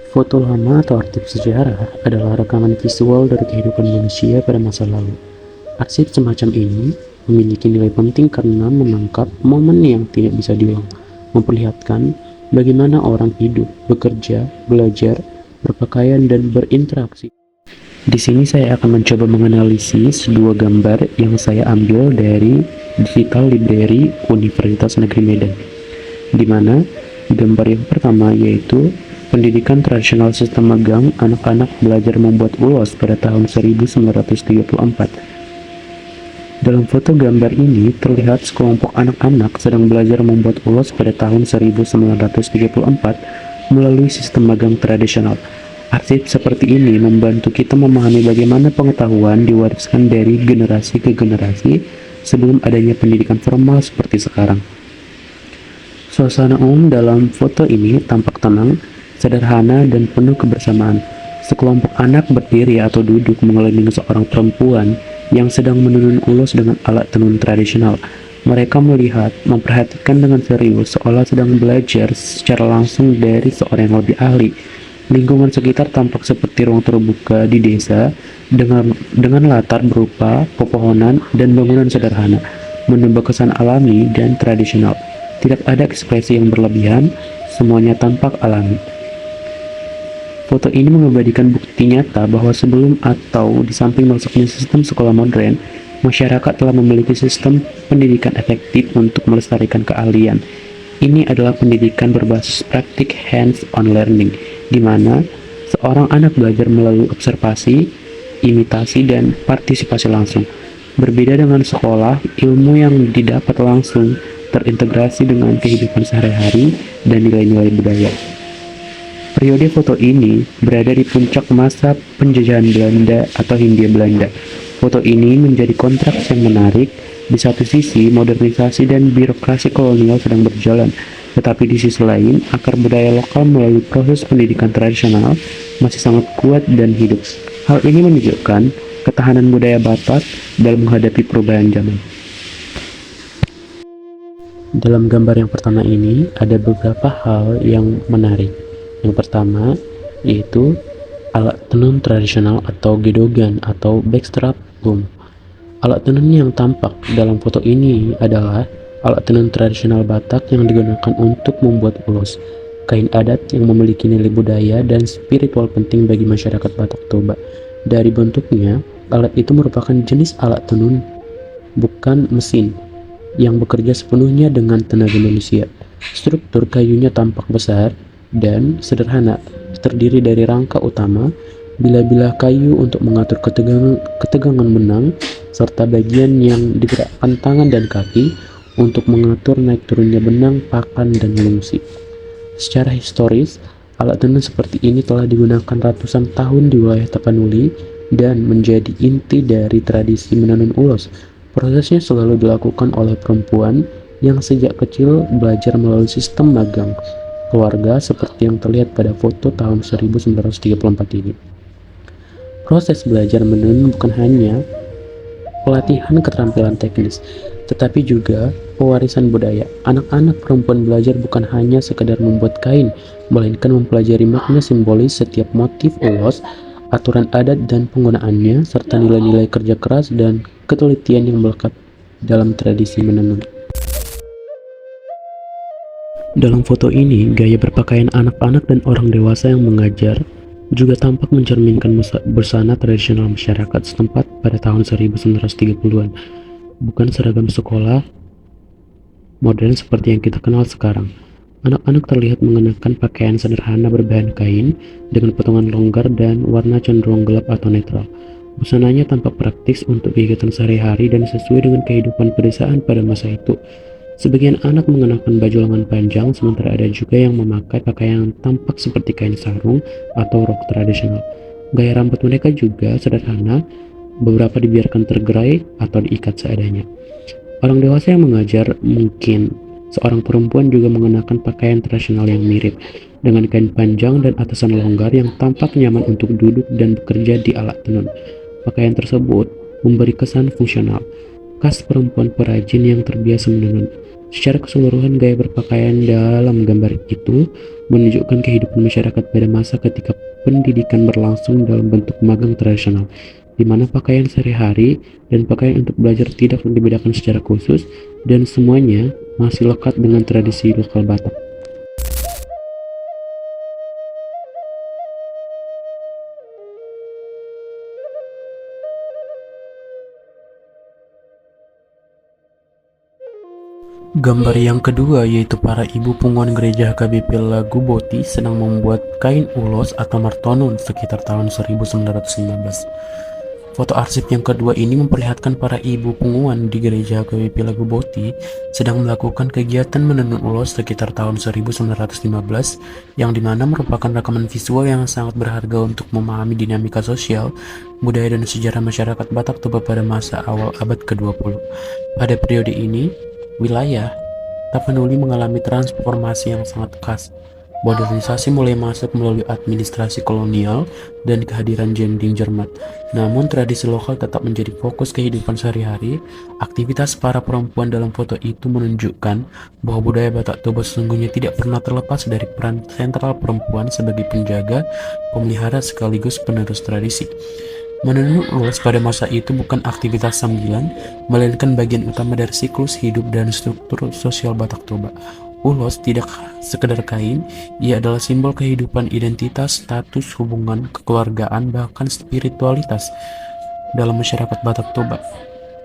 Foto lama atau arsip sejarah adalah rekaman visual dari kehidupan manusia pada masa lalu. Arsip semacam ini memiliki nilai penting karena menangkap momen yang tidak bisa diulang, memperlihatkan bagaimana orang hidup, bekerja, belajar, berpakaian, dan berinteraksi. Di sini saya akan mencoba menganalisis dua gambar yang saya ambil dari Digital Library Universitas Negeri Medan, di mana gambar yang pertama yaitu pendidikan tradisional sistem magang anak-anak belajar membuat ulos pada tahun 1934. Dalam foto gambar ini terlihat sekelompok anak-anak sedang belajar membuat ulos pada tahun 1934 melalui sistem magang tradisional. Arsip seperti ini membantu kita memahami bagaimana pengetahuan diwariskan dari generasi ke generasi sebelum adanya pendidikan formal seperti sekarang. Suasana umum dalam foto ini tampak tenang, sederhana, dan penuh kebersamaan. Sekelompok anak berdiri atau duduk mengelilingi seorang perempuan yang sedang menenun ulos dengan alat tenun tradisional. Mereka melihat, memperhatikan dengan serius, seolah sedang belajar secara langsung dari seorang yang lebih ahli. Lingkungan sekitar tampak seperti ruang terbuka di desa dengan latar berupa pepohonan dan bangunan sederhana, menambah kesan alami dan tradisional. Tidak ada ekspresi yang berlebihan, semuanya tampak alami. Foto ini mengabadikan bukti nyata bahwa sebelum atau di samping masuknya sistem sekolah modern, masyarakat telah memiliki sistem pendidikan efektif untuk melestarikan keahlian. Ini adalah pendidikan berbasis praktik hands-on learning, di mana seorang anak belajar melalui observasi, imitasi, dan partisipasi langsung. Berbeda dengan sekolah, ilmu yang didapat langsung terintegrasi dengan kehidupan sehari-hari dan nilai-nilai budaya. Periode foto ini berada di puncak masa penjajahan Belanda atau Hindia Belanda. Foto ini menjadi kontras yang menarik. Di satu sisi, modernisasi dan birokrasi kolonial sedang berjalan, tetapi di sisi lain, akar budaya lokal melalui proses pendidikan tradisional masih sangat kuat dan hidup. Hal ini menunjukkan ketahanan budaya Batak dalam menghadapi perubahan zaman. Dalam gambar yang pertama ini, ada beberapa hal yang menarik. Yang pertama, yaitu alat tenun tradisional atau gedogan atau backstrap boom. Alat tenun yang tampak dalam foto ini adalah alat tenun tradisional Batak yang digunakan untuk membuat ulos, kain adat yang memiliki nilai budaya dan spiritual penting bagi masyarakat Batak Toba. Dari bentuknya, alat itu merupakan jenis alat tenun, bukan mesin, yang bekerja sepenuhnya dengan tenaga manusia. Struktur kayunya tampak besar dan sederhana, terdiri dari rangka utama, bilah-bilah kayu untuk mengatur ketegangan benang, serta bagian yang digerakkan tangan dan kaki untuk mengatur naik turunnya benang, pakan, dan lungsi. Secara historis, alat tenun seperti ini telah digunakan ratusan tahun di wilayah Tapanuli dan menjadi inti dari tradisi menenun ulos. Prosesnya selalu dilakukan oleh perempuan yang sejak kecil belajar melalui sistem magang keluarga seperti yang terlihat pada foto tahun 1934 ini. Proses belajar menenun bukan hanya pelatihan keterampilan teknis, tetapi juga pewarisan budaya. Anak-anak perempuan belajar bukan hanya sekedar membuat kain, melainkan mempelajari makna simbolis setiap motif ulos, aturan adat dan penggunaannya, serta nilai-nilai kerja keras dan ketelitian yang melekat dalam tradisi menenun. Dalam foto ini, gaya berpakaian anak-anak dan orang dewasa yang mengajar juga tampak mencerminkan busana tradisional masyarakat setempat pada tahun 1930-an. Bukan seragam sekolah modern seperti yang kita kenal sekarang. Anak-anak terlihat mengenakan pakaian sederhana berbahan kain dengan potongan longgar dan warna cenderung gelap atau netral. Busananya tampak praktis untuk kegiatan sehari-hari dan sesuai dengan kehidupan pedesaan pada masa itu. Sebagian anak mengenakan baju lengan panjang, sementara ada juga yang memakai pakaian yang tampak seperti kain sarung atau rok tradisional. Gaya rambut mereka juga sederhana, beberapa dibiarkan tergerai atau diikat seadanya. Orang dewasa yang mengajar, mungkin seorang perempuan, juga mengenakan pakaian tradisional yang mirip, dengan kain panjang dan atasan longgar yang tampak nyaman untuk duduk dan bekerja di alat tenun. Pakaian tersebut memberi kesan fungsional, khas perempuan perajin yang terbiasa menenun. Secara keseluruhan, gaya berpakaian dalam gambar itu menunjukkan kehidupan masyarakat pada masa ketika pendidikan berlangsung dalam bentuk magang tradisional, di mana pakaian sehari-hari dan pakaian untuk belajar tidak dibedakan secara khusus, dan semuanya masih lekat dengan tradisi lokal Batak. Gambar yang kedua yaitu para ibu punguan gereja HKBP Lagu Boti sedang membuat kain ulos atau martonun sekitar tahun 1915. Foto arsip yang kedua ini memperlihatkan para ibu punguan di gereja HKBP Lagu Boti sedang melakukan kegiatan menenun ulos sekitar tahun 1915, yang dimana merupakan rekaman visual yang sangat berharga untuk memahami dinamika sosial, budaya dan sejarah masyarakat Batak Toba pada masa awal abad ke-20. Pada periode ini, wilayah Tapanuli mengalami transformasi yang sangat khas. Modernisasi mulai masuk melalui administrasi kolonial dan kehadiran Jending Jerman. Namun tradisi lokal tetap menjadi fokus kehidupan sehari-hari. Aktivitas para perempuan dalam foto itu menunjukkan bahwa budaya Batak Toba sesungguhnya tidak pernah terlepas dari peran sentral perempuan sebagai penjaga, pemelihara sekaligus penerus tradisi. Menenun ulos pada masa itu bukan aktivitas sambilan, melainkan bagian utama dari siklus hidup dan struktur sosial Batak Toba. Ulos tidak sekedar kain, ia adalah simbol kehidupan, identitas, status, hubungan, kekeluargaan, bahkan spiritualitas dalam masyarakat Batak Toba.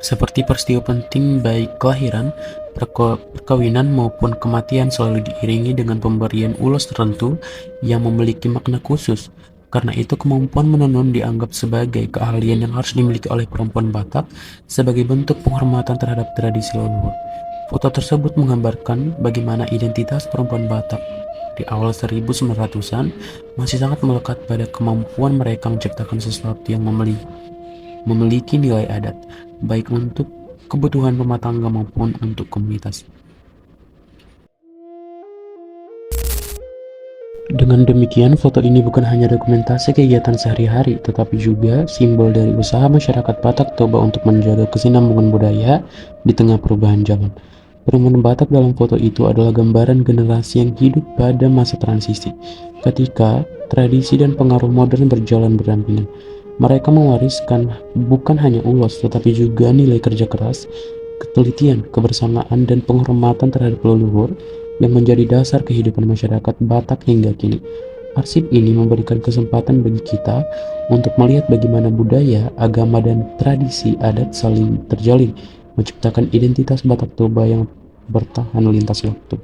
Seperti peristiwa penting baik kelahiran, perkawinan maupun kematian selalu diiringi dengan pemberian ulos tertentu yang memiliki makna khusus. Karena itu kemampuan menenun dianggap sebagai keahlian yang harus dimiliki oleh perempuan Batak sebagai bentuk penghormatan terhadap tradisi leluhur. Foto tersebut menggambarkan bagaimana identitas perempuan Batak di awal 1900-an masih sangat melekat pada kemampuan mereka menciptakan sesuatu yang memiliki nilai adat, baik untuk kebutuhan rumah tangga maupun untuk komunitas. Dengan demikian, foto ini bukan hanya dokumentasi kegiatan sehari-hari, tetapi juga simbol dari usaha masyarakat Batak Toba untuk menjaga kesinambungan budaya di tengah perubahan zaman. Perempuan Batak dalam foto itu adalah gambaran generasi yang hidup pada masa transisi, ketika tradisi dan pengaruh modern berjalan berdampingan. Mereka mewariskan bukan hanya ulos, tetapi juga nilai kerja keras, ketelitian, kebersamaan, dan penghormatan terhadap leluhur yang menjadi dasar kehidupan masyarakat Batak hingga kini. Arsip ini memberikan kesempatan bagi kita untuk melihat bagaimana budaya, agama, dan tradisi adat saling terjalin, menciptakan identitas Batak Toba yang bertahan lintas waktu.